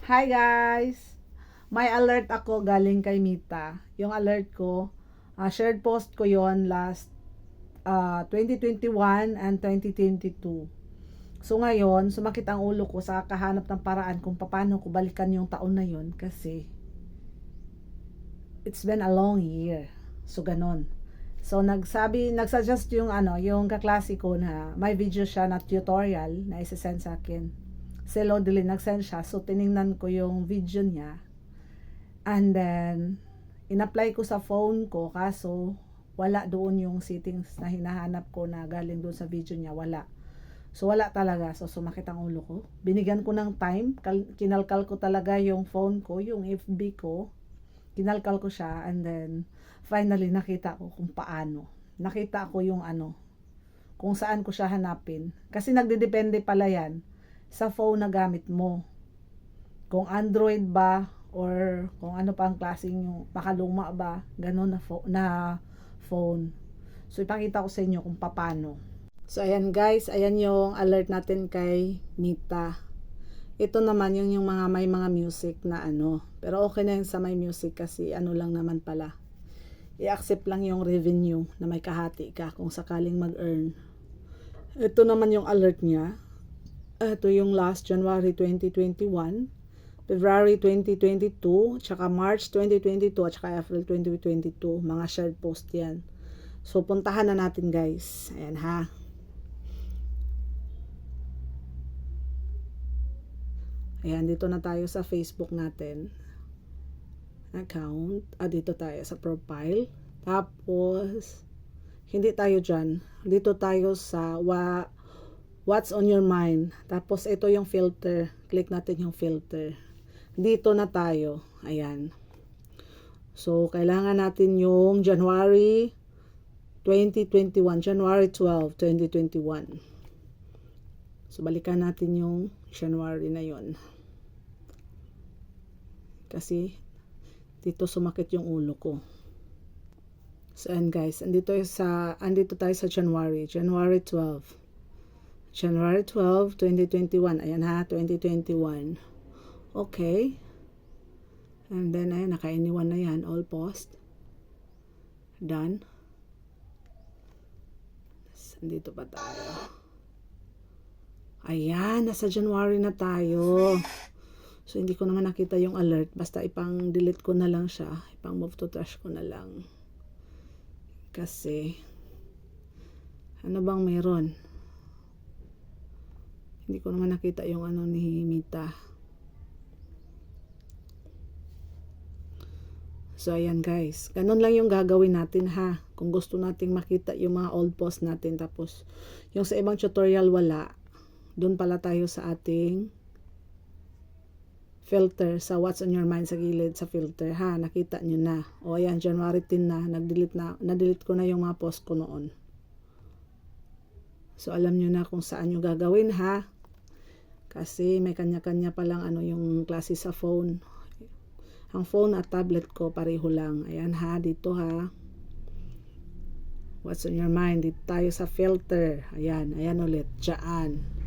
Hi guys! May alert ako galing kay Mita. Yung alert ko, shared post ko yon last 2021 and 2022. So ngayon, sumakit ang ulo ko sa kahanap ng paraan kung paano ko balikan yung taon na yon kasi it's been a long year. So ganon. So nagsuggest yung kaklase ko na may video siya na tutorial na isa-send sa akin. Si Lodilin nag-send siya. So, tiningnan ko yung video niya. And then, in-apply ko sa phone ko. Kaso, wala doon yung settings na hinahanap ko na galing doon sa video niya. Wala. So, wala talaga. So, sumakit ang ulo ko. Binigyan ko ng time. Kinalkal ko talaga yung phone ko, yung FB ko. Kinalkal ko siya. And then, finally, nakita ko kung paano. Nakita ko yung kung saan ko siya hanapin. Kasi nagdedepende pala yan sa phone na gamit mo. Kung Android ba or kung ano pa ang klaseng yung pakaluma ba, ganun na phone. So ipakita ko sa inyo kung paano. So ayan guys, ayan yung alert natin kay Mita. Ito naman yung mga may mga music na pero okay na yun sa may music kasi lang naman pala. I-accept lang yung revenue na may kahati ka kung sakaling mag-earn. Ito naman yung alert niya. Ito yung last January 2021, February 2022, tsaka March 2022, at tsaka April 2022. Mga shared post yan. So, puntahan na natin guys. Ayan ha. Ayan, dito na tayo sa Facebook natin. Account. Dito tayo sa profile. Tapos, hindi tayo dyan. Dito tayo sa What's on your mind? Tapos ito yung filter. Click natin yung filter. Dito na tayo. Ayan. So, kailangan natin yung January 2021. January 12, 2021. So, balikan natin yung January na yon. Kasi, dito sumakit yung ulo ko. So, and guys, andito tayo sa January 12. January 12, 2021. Ayan ha, 2021. Okay. And then, ayan, naka-anyone na yan. All post. Done. Dito pa tayo. Ayan, nasa January na tayo. So, hindi ko naman nakita yung alert. Basta ipang-delete ko na lang siya. Ipang-move to trash ko na lang. Kasi, ano bang meron? Hindi ko naman nakita yung ni Mita. So, ayan guys. Ganun lang yung gagawin natin ha. Kung gusto nating makita yung mga old post natin. Tapos, yung sa ibang tutorial wala. Doon pala tayo sa ating filter. Sa what's on your mind sa gilid sa filter ha. Nakita nyo na. O ayan, January 10 na. Nag-delete ko na yung mga post ko noon. So, alam nyo na kung saan nyo gagawin ha. Kasi may kanya-kanya pa lang yung klase sa phone. Ang phone at tablet ko pareho lang. Ayan ha, dito ha. What's on your mind? Dito tayo sa filter. Ayan ulit. Diyan.